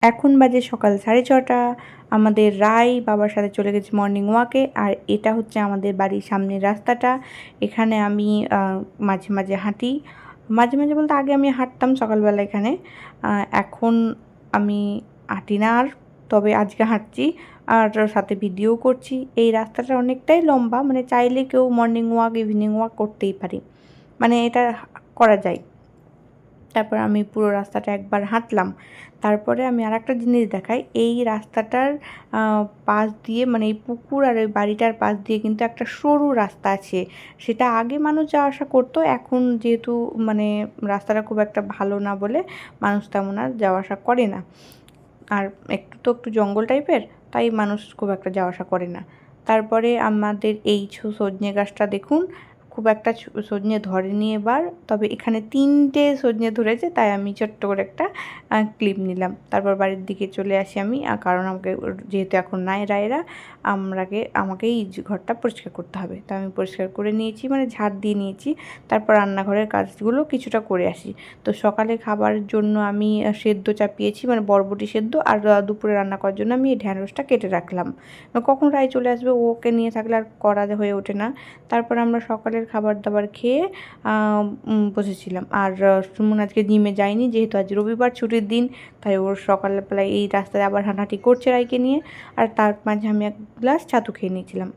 এখন বাজে সকাল 6:30। আমাদের রাই বাবার সাথে চলে গেছে মর্নিং ওয়াকে। আর এটা হচ্ছে আমাদের বাড়ির সামনের রাস্তাটা। এখানে আমি মাঝে মাঝে হাঁটি, মাঝে মাঝে বলতে আগে আমি হাঁটতাম সকালবেলা এখানে, এখন আমি হাঁটি না আর, তবে আজকে হাঁটছি আর সাথে ভিডিও করছি। এই রাস্তাটা অনেকটাই লম্বা, মানে চাইলে কেউ মর্নিং ওয়াক ইভিনিং ওয়াক করতেই পারি, মানে এটা করা যায়। তারপর আমি পুরো রাস্তাটা একবার হাঁটলাম। তারপরে আমি আরেকটা জিনিস দেখাই, এই রাস্তাটার পাশ দিয়ে, মানে এই পুকুর আর ওই বাড়িটার পাশ দিয়ে কিন্তু একটা সরু রাস্তা আছে। সেটা আগে মানুষ যাওয়া আসা করতো, এখন যেহেতু মানে রাস্তাটা খুব একটা ভালো না বলে মানুষ তেমন আর যাওয়া আসা করে না। আর একটু জঙ্গল টাইপের, তাই মানুষ খুব একটা যাওয়া আসা করে না। তারপরে আমাদের এই সজনে গাছটা দেখুন, খুব একটা সজনে ধরেনি এবার, তবে এখানে 3টে সজনে ধরেছে, তাই আমি ছোট্ট করে একটা ক্লিপ নিলাম। তারপর বাড়ির দিকে চলে আসি আমি, কারণ আমাকে যেহেতু এখন নাই রায়রা, আমাকে এই ঘরটা পরিষ্কার করতে হবে, তো আমি পরিষ্কার করে নিয়েছি, মানে ঝাড় দিয়ে নিয়েছি। তারপর রান্নাঘরের কাজগুলো কিছুটা করে আসি। তো সকালে খাবারের জন্য আমি সেদ্ধ চাপিয়েছি, মানে বরবটি সেদ্ধ, আর দুপুরে রান্না করার জন্য আমি এই ঢ্যাঁড়সটা কেটে রাখলাম। কখন রায় চলে আসবে, ওকে নিয়ে থাকলে আর করা হয়ে ওঠে না। তারপর আমরা সকালের খাবার দাবার খেয়ে বসেছিলাম। আর সুমন আজকে জিমে যায়নি, যেহেতু আজ রবিবার ছুটির দিন, তাই ওর সকালবেলায় এই রাস্তায় আবার হাঁটাহাঁটি করছে রায়কে নিয়ে। আর তার মাঝে আমি এক গ্লাস ছাতু খেয়ে নিয়েছিলাম।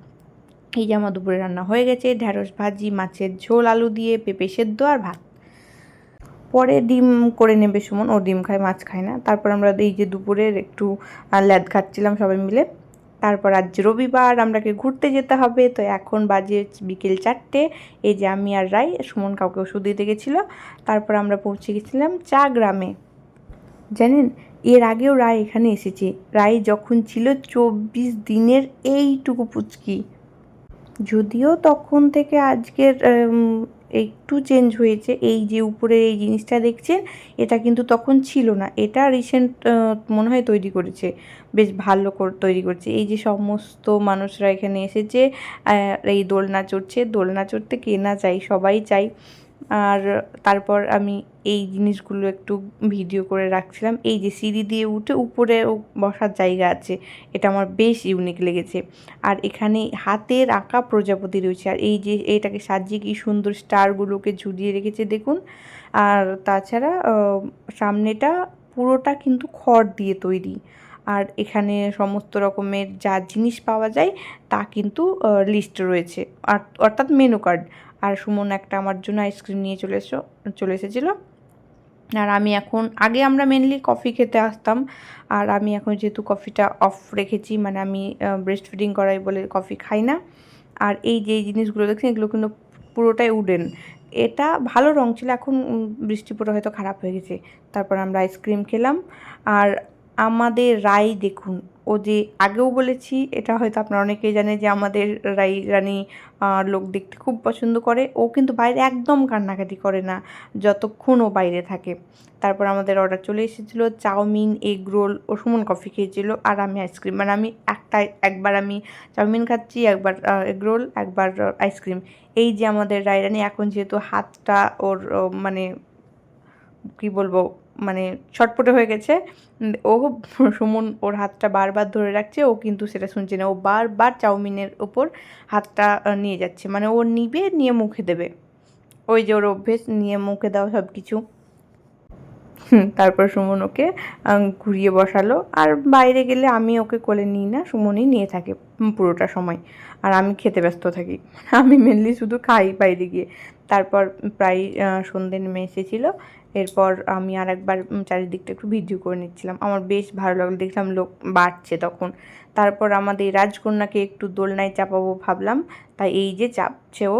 এই যে আমার দুপুরে রান্না হয়ে গেছে, ঢ্যাঁড়স ভাজি, মাছের ঝোল আলু দিয়ে, পেঁপে সেদ্ধ আর ভাত। পরে ডিম করে নেবে সুমন, ও ডিম খায়, মাছ খায় না। তারপর আমরা এই যে দুপুরের একটু ল্যাদ খাচ্ছিলাম সবাই মিলে। তারপর আজ রবিবার, আমরাকে ঘুরতে যেতে হবে, তো এখন বাজে বিকেল 4টে। এই যে আমি আর রাই, সুমন কাউকে ওষুধ দিতে গেছিলো। তারপর আমরা পৌঁছে গেছিলাম চা গ্রামে। জানেন, এর আগেও রায় এখানে এসেছে। রায় যখন ছিল 24 দিনের এইটুকু পুচকি, যদিও তখন থেকে আজকের একটু চেঞ্জ হয়েছে। এই যে উপরের এই জিনিসটা দেখছেন, এটা কিন্তু তখন ছিল না, এটা রিসেন্ট মনে হয় তৈরি করেছে, বেশ ভালো করে তৈরি করছে। এই যে সমস্ত মানুষরা এখানে এসেছে, এই দোলনা চড়ছে, দোলনা চড়তে কে না চাই, সবাই চাই। আর তারপর আমি এই জিনিসগুলো একটু ভিডিও করে রাখছিলাম। এই যে সিঁড়ি দিয়ে উঠে উপরে বসার জায়গা আছে, এটা আমার বেশ ইউনিক লেগেছে। আর এখানে হাতের আঁকা প্রজাপতি রয়েছে, আর এই যে এটাকে সাজিয়ে কি সুন্দর স্টারগুলোকে ঝুলিয়ে রেখেছে দেখুন। আর তাছাড়া সামনেটা পুরোটা কিন্তু খড় দিয়ে তৈরি। আর এখানে সমস্ত রকমের যা জিনিস পাওয়া যায় তা কিন্তু লিস্ট রয়েছে, অর্থাৎ মেনু কার্ড। আর সুমন একটা আমার জন্য আইসক্রিম নিয়ে চলে এসেছিলো। আর আমি এখন, আগে আমরা মেনলি কফি খেতে আসতাম, আর আমি এখন যেহেতু কফিটা অফ রেখেছি, মানে আমি ব্রেস্ট ফিডিং করাই বলে কফি খাই না। আর এই যে এই জিনিসগুলো দেখছেন, এগুলো কিন্তু পুরোটাই উডেন। এটা ভালো রং ছিল, এখন বৃষ্টি পড়ে হয়তো খারাপ হয়ে গেছে। তারপর আমরা আইসক্রিম খেলাম। আর আমাদের রাই দেখুন, ও যে আগেও বলেছি, এটা হয়তো আপনারা অনেকেই জানে যে আমাদের রাই রানী লোক দেখতে খুব পছন্দ করে। ও কিন্তু বাইরে একদম কান্নাকাটি করে না যতক্ষণ ও বাইরে থাকে। তারপর আমাদের অর্ডার চলে এসেছিলো চাউমিন, এগ রোল, ও সুমন কফি খেয়েছিল, আর আমি আইসক্রিম। মানে আমি একবার আমি চাউমিন খাচ্ছি, একবার এগ রোল, একবার আইসক্রিম। এই যে আমাদের রায়রানি, এখন যেহেতু হাতটা ওর মানে কী বলবো, মানে ছটপটে হয়ে গেছে, ও সুমন ওর হাতটা বারবার ধরে রাখছে, ও কিন্তু সেটা শুনছে না, ও বারবার চাউমিনের ওপর হাতটা নিয়ে যাচ্ছে, মানে ও নিবে, নিয়ে মুখে দেবে। ওই যে ওর অভ্যেস, নিয়ে মুখে দেওয়া সব কিছু। তারপর সুমন ওকে ঘুরিয়ে বসালো। আর বাইরে গেলে আমি ওকে কোলে নিই না, সুমনই নিয়ে থাকে পুরোটা সময়। আর আমি খেতে ব্যস্ত থাকি, আমি মেনলি শুধু খাই বাইরে গিয়ে। তারপর প্রায় সন্ধে নেমে এসেছিলো। এরপর আমি আর একবার চারিদিকটা একটু ভিডিও করে নিচ্ছিলাম, আমার বেশ ভালো লাগলো, দেখলাম লোক বাড়ছে তখন। তারপর আমাদের রাজকন্যাকে একটু দোলনায় চাপাবো ভাবলাম, তাই এই যে চাপছে ও।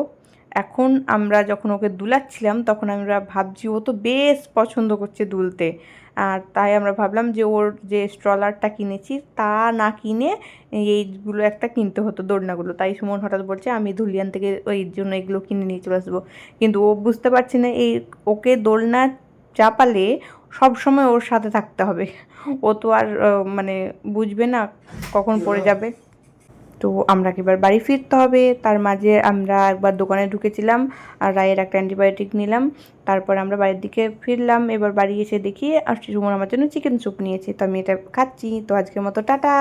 এখন আমরা যখন ওকে দুলাচ্ছিলাম, তখন আমরা ভাবছি ও তো বেশ পছন্দ করছে দুলতে। আর তাই আমরা ভাবলাম যে ওর যে স্ট্রলারটা কিনেছি তা না কিনে এইগুলো একটা কিনতে হতো, দোলনাগুলো। তাই সুমন হঠাৎ বলছে আমি ধুলিয়ান থেকে ওই জন্য এগুলো কিনে নিয়ে চলে আসবো। কিন্তু ও বুঝতে পারছে না, এই ওকে দোলনা চাপালে সব সময় ওর সাথে থাকতে হবে, ও তো আর মানে বুঝবে না কখন পড়ে যাবে। তো আমরা এবার বাড়ি ফিরতে হবে। তার মাঝে আমরা একবার দোকানে ঢুকেছিলাম আর রায়ের একটা অ্যান্টিবায়োটিক নিলাম। তারপর আমরা বাড়ির দিকে ফিরলাম। এবার বাড়ি এসে দেখি সুমন আমার জন্য চিকেন স্যুপ নিয়েছে, তো আমি এটা খাচ্ছি। তো আজকের মতো টাটা।